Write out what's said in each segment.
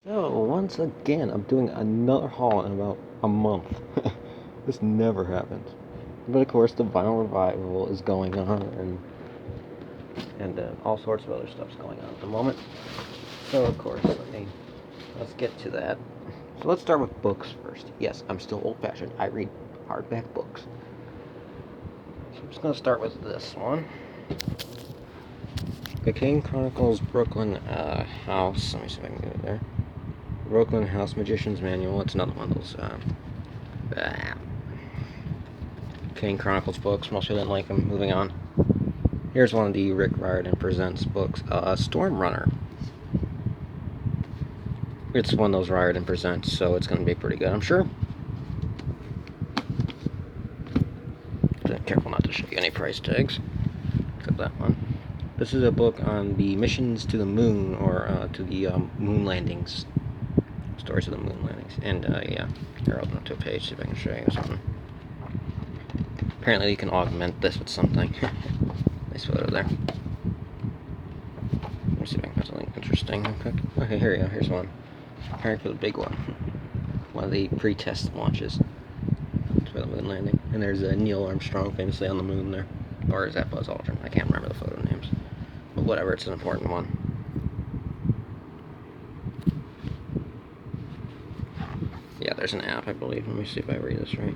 So, once again, I'm doing another haul in about a month. This never happens. But of course, the vinyl revival is going on, and all sorts of other stuff's going on at the moment. So, of course, let's get to that. So, let's start with books first. Yes, I'm still old-fashioned. I read hardback books. So, I'm just going to start with this one. The King Chronicles Brooklyn House. Let me see if I can get it there. Brooklyn House Magician's Manual. It's another one of those King Chronicles books. Most people didn't like them. Moving on. Here's one of the Rick Riordan Presents books. Storm Runner. It's one of those Riordan Presents, so it's going to be pretty good, I'm sure. Careful not to show you any price tags. Except that one. This is a book on the missions to the moon, or to the moon landings. Stories of the moon landings. And, yeah. Here, I'll open up to a page, see if I can show you something. Apparently you can augment this with something. Nice photo there. Let me see if I can find something interesting. Okay, here we go. Here's one. Preparing for the big one. One of the pre-test launches for the moon landing. And there's Neil Armstrong famously on the moon there. Or is that Buzz Aldrin? I can't remember the photo names. But whatever, it's an important one. Yeah, there's an app, I believe. Let me see if I read this right.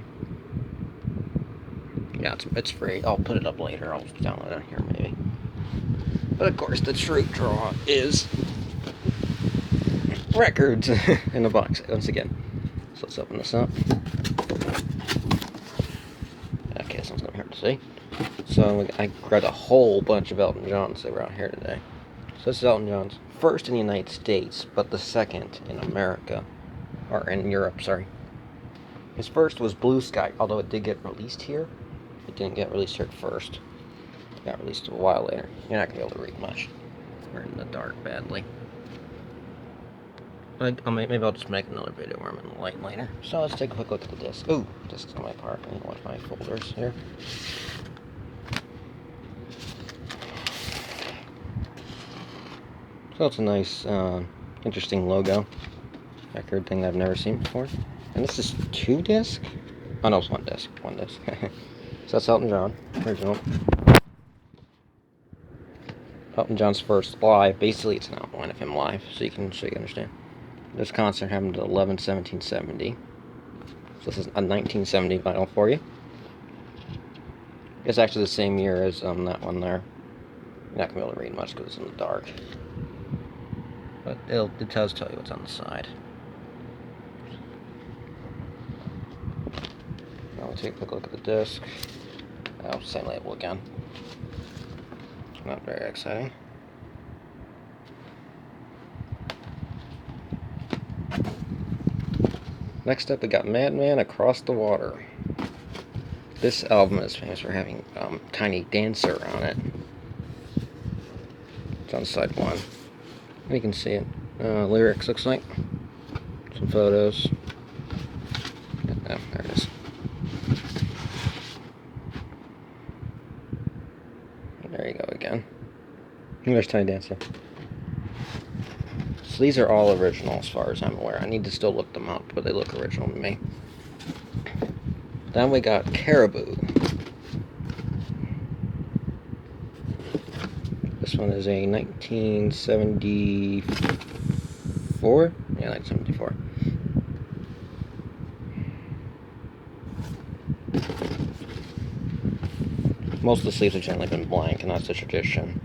Yeah, it's free. I'll put it up later. I'll download it here, maybe. But of course, the true draw is records in a box once again. So let's open this up. Okay, this one's gonna be hard to see. So I grabbed a whole bunch of Elton Johns that were out here today. So this is Elton John's first in the United States, but the second in America. Or in Europe, sorry. His first was Blue Sky, although it did get released here. It didn't get released here at first. It got released a while later. You're not going to be able to read much. We're in the dark badly. Maybe I'll just make another video where I'm in the light later. So let's take a quick look at the disc. Ooh, discs on my part. I need to watch my folders here. So it's a nice, interesting logo. Record thing that I've never seen before. And this is 2 discs? Oh no, it's 1 disc. 1 disc. So that's Elton John, original. Elton John's first live. Basically, it's an outline of him live, so you can understand. This concert happened at 11/17/70. So this is a 1970 vinyl for you. It's actually the same year as that one there. You're not gonna be able to read much because it's in the dark. But it does tell you what's on the side. Now we'll take a quick look at the disc. Oh, same label again. Not very exciting. Next up, we got Madman Across the Water. This album is famous for having Tiny Dancer on it. It's on side 1. You can see it. Lyrics, looks like. Some photos. Oh, there it is. There you go again. There's Tiny Dancer. So these are all original as far as I'm aware. I need to still look them up, but they look original to me. Then we got Caribou. This one is a 1974? Yeah, 1974. Most of the sleeves have generally been blank, and that's the tradition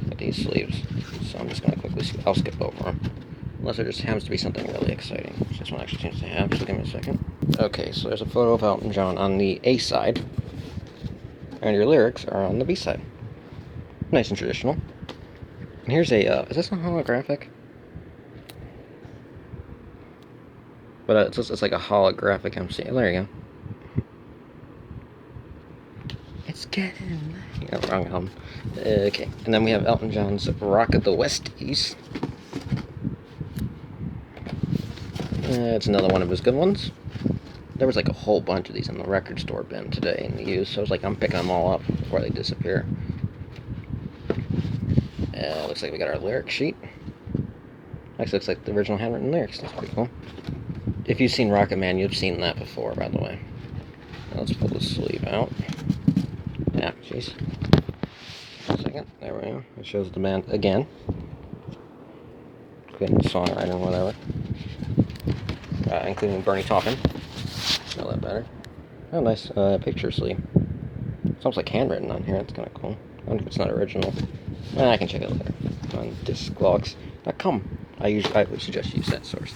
with these sleeves. So I'm just going to quickly I'll skip over them. Unless there just happens to be something really exciting, which this one actually seems to have, so give me a second. Okay, so there's a photo of Elton John on the A side, and your lyrics are on the B side. Nice and traditional. And here's a, is this one holographic? But it's like a holographic MC. There you go. It's getting... Yeah, wrong album. Okay, and then we have Elton John's Rock at the Westies. It's another one of his good ones. There was like a whole bunch of these in the record store bin today in the use, so I was like, I'm picking them all up before they disappear. Looks like we got our lyric sheet. Actually, looks like the original handwritten lyrics. That's pretty cool. If you've seen Rocket Man, you've seen that before, by the way. Now let's pull the sleeve out. Yeah, jeez. 1 second. There we go. It shows the band again. Including the songwriter and whatever. Including Bernie talking. Smell that better. Oh, nice picture sleeve. It's almost like handwritten on here. That's kind of cool. I wonder if it's not original. I can check it later on disclogs.com. I would suggest you use that source.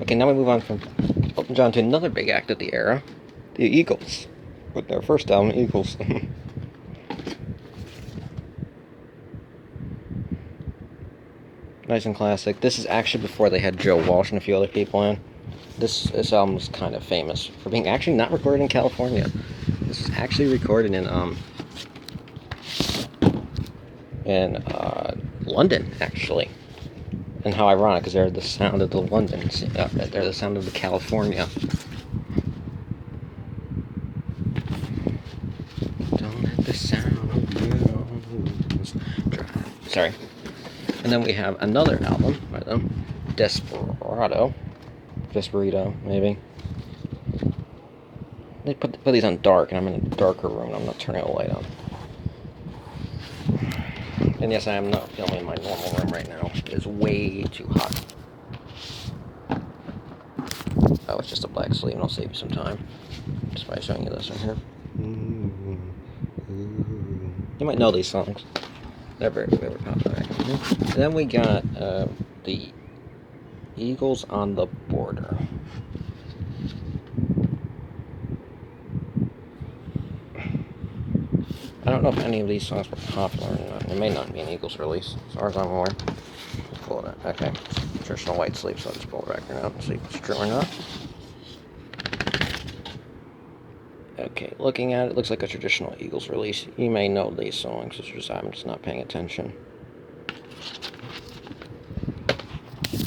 Okay, now we move on from Elton John to another big act of the era, the Eagles, with their first album, Eagles. Nice and classic. This is actually before they had Joe Walsh and a few other people in. This album was kind of famous for being actually not recorded in California. This was actually recorded in London, actually. And how ironic, because they're the sound of the London, they're the sound of the California. Don't let the sound of yours drive. Sorry. And then we have another album by them, Desperado, maybe. They put these on dark, and I'm in a darker room, and I'm not turning the light on. And yes, I am not filming in my normal room right now. It is way too hot. Oh, it's just a black sleeve, and I'll save you some time just by showing you this one here. You might know these songs. They're very, very popular. Then we got the Eagles on the Border. I don't know if any of these songs were popular or not. It may not be an Eagles release, as far as I'm aware. Let's pull it out. Okay. Traditional white sleeve, so I'll just pull the record out and see if it's true or not. Okay, looking at it, looks like a traditional Eagles release. You may know these songs, it's just I'm just not paying attention.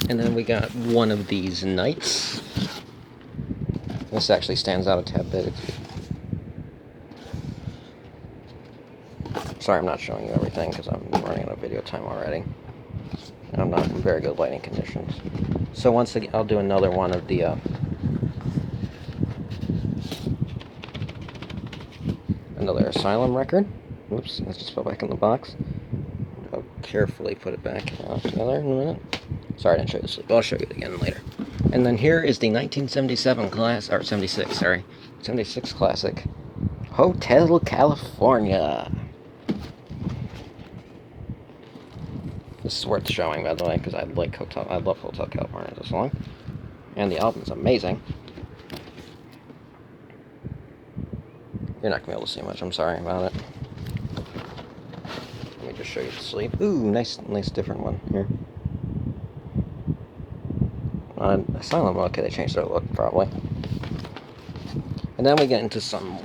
And then we got One of These Nights. This actually stands out a tad bit. Sorry, I'm not showing you everything because I'm running out of video time already. And I'm not in very good lighting conditions. So once again, I'll do another one of the another Asylum record. Oops, let's just put it back in the box. I'll carefully put it back together in a minute. Sorry, I didn't show you this, but I'll show you it again later. And then here is the 1977 or 76, sorry, 76 classic, Hotel California. This is worth showing, by the way, because I love Hotel California as a song. And the album's amazing. You're not going to be able to see much, I'm sorry about it. Let me just show you the sleeve. Ooh, nice different one here. Asylum, okay, they changed their look, probably. And then we get into some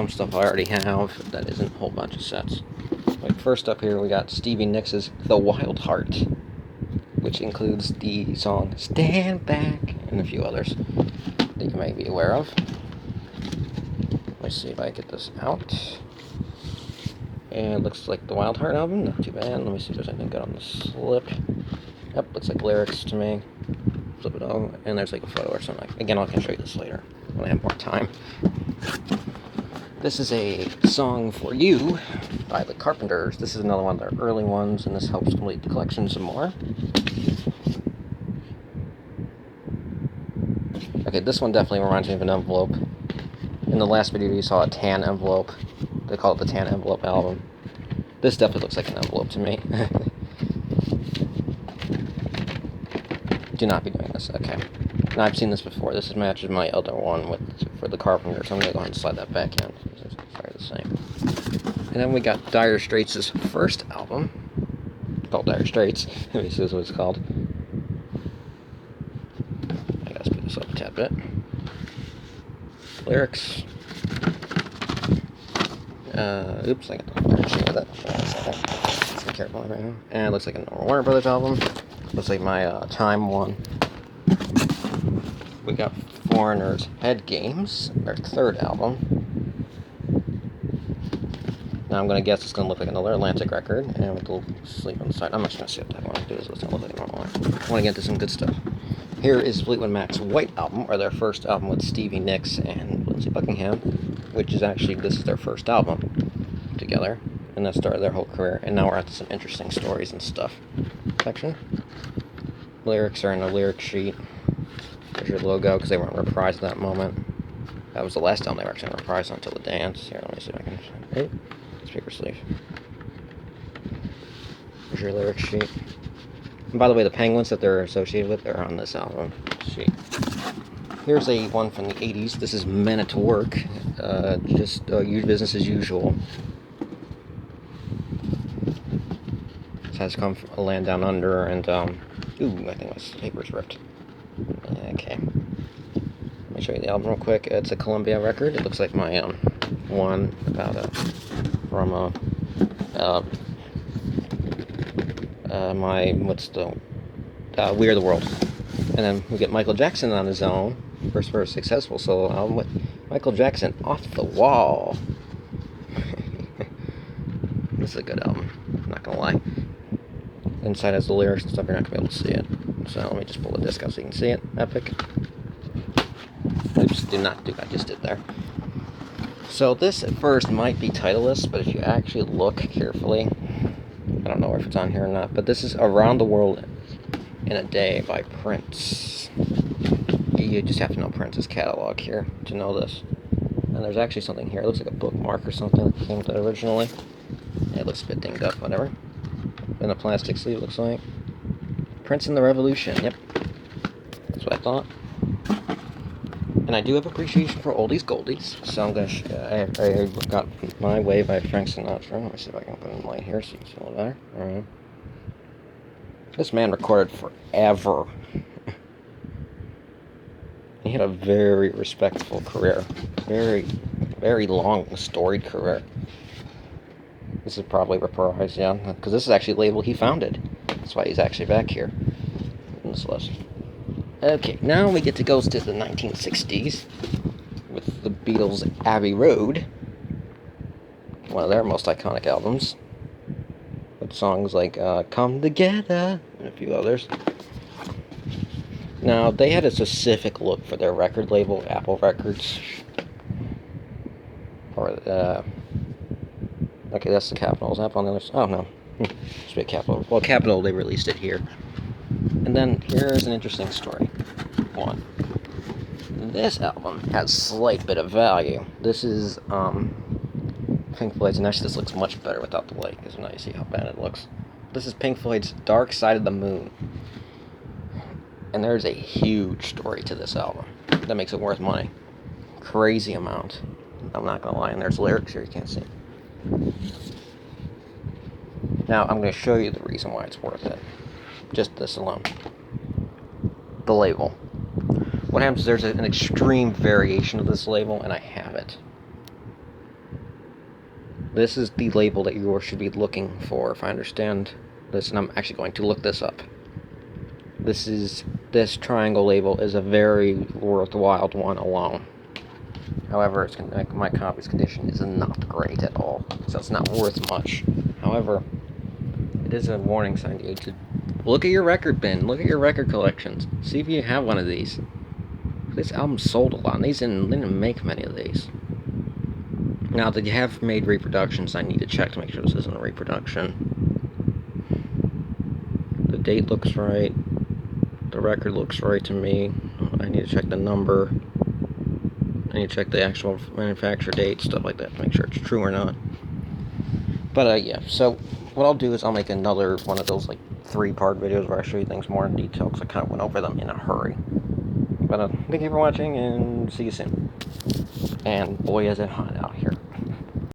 stuff I already have that isn't a whole bunch of sets. Like first up here, we got Stevie Nicks' The Wild Heart, which includes the song Stand Back and a few others that you may be aware of. Let me see if I get this out. And it looks like the Wild Heart album, not too bad. Let me see if there's anything good on the slip. Yep, looks like lyrics to me. Flip it over, and there's like a photo or something. Again, I can show you this later when I have more time. This is a Song for You by the Carpenters. This is another one of their early ones, and this helps complete the collection some more. Okay, this one definitely reminds me of an envelope. In the last video you saw a tan envelope. They call it the tan envelope album. This definitely looks like an envelope to me. Do not be doing this. Okay. Now I've seen this before. This matches my other one for the Carpenters. I'm gonna go ahead and slide that back in. It's probably the same. And then we got Dire Straits' first album, called Dire Straits. This is what it's called. I gotta speed this up a tad bit. Lyrics. Oops, I got the lyrics with it. Let's be careful right now. And it looks like a Warner Brothers album. Looks like my Time one. We got Foreigner's Head Games, their third album. Now I'm going to guess it's going to look like another Atlantic record, and with a little sleeve on the side. I'm not going to see what that one do is. It's going to look like a normal one. I want to get into some good stuff. Here is Fleetwood Mac's White Album, or their first album with Stevie Nicks and Lindsey Buckingham, which is actually, this is their first album together, and that started their whole career. And now we're at some interesting stories and stuff section. Lyrics are in a lyric sheet. There's your logo, because they weren't reprised at that moment. That was the last album they were actually reprised Until the Dance. Here, let me see if I can... Oh, paper sleeve. Here's your lyric sheet. And by the way, the penguins that they're associated with are on this album sheet. Here's a one from the 80s. This is Men at Work. Just business as usual. This has come from a land down under, and ooh, I think my paper's ripped. Okay. Let me show you the album real quick. It's a Columbia record. It looks like my one about from my We Are the World. And then we get Michael Jackson on his own, first very successful solo album with Michael Jackson, Off the Wall. This is a good album, I'm not gonna lie. Inside has the lyrics and stuff, you're not gonna be able to see it. So let me just pull the disc out so you can see it. Epic. Oops, I just did there. So this at first might be titleless, but if you actually look carefully, I don't know if it's on here or not, but this is Around the World in a Day by Prince. You just have to know Prince's catalog here to know this. And there's actually something here. It looks like a bookmark or something that came with it originally. It looks a bit dinged up, whatever. In a plastic sleeve, looks like. Prince and the Revolution, yep. That's what I thought. And I do have appreciation for oldies goldies, so I'm gonna I got My Way by Frank Sinatra. Let me see if I can put it in light here so you can see a little better. Alright. This man recorded forever. He had a very respectful career. Very, very long, storied career. This is probably reprised, yeah, because this is actually a label he founded. That's why he's actually back here in this list. Okay, now we get to go to the 1960s with the Beatles' Abbey Road, one of their most iconic albums, with songs like Come Together and a few others. Now, they had a specific look for their record label, Apple Records. Or, okay, that's the Capitol. Is that on the other side? Oh, no. Just be a Capitol. Well, Capitol, they released it here. And then, here's an interesting story. One. This album has slight bit of value. This is, Pink Floyd's, and actually this looks much better without the light, because now you see how bad it looks. This is Pink Floyd's Dark Side of the Moon. And there's a huge story to this album that makes it worth money. Crazy amount. I'm not gonna lie, and there's lyrics here you can't see. Now, I'm gonna show you the reason why it's worth it. Just this alone. The label. What happens is there's an extreme variation of this label, and I have it. This is the label that you should be looking for, if I understand this, and I'm actually going to look this up. This triangle label is a very worthwhile one alone. However, my copy's condition is not great at all, so it's not worth much. However, it is a warning sign to you to look at your record bin, look at your record collections, see if you have one of these. This album sold a lot, and they didn't make many of these. Now, that you have made reproductions, I need to check to make sure this isn't a reproduction. The date looks right. The record looks right to me. I need to check the number. I need to check the actual manufacturer date, stuff like that, to make sure it's true or not. But, yeah, so what I'll do is I'll make another one of those, like, 3-part videos where I show you things more in detail, because I kind of went over them in a hurry. But, thank you for watching, and see you soon. And boy, is it hot out.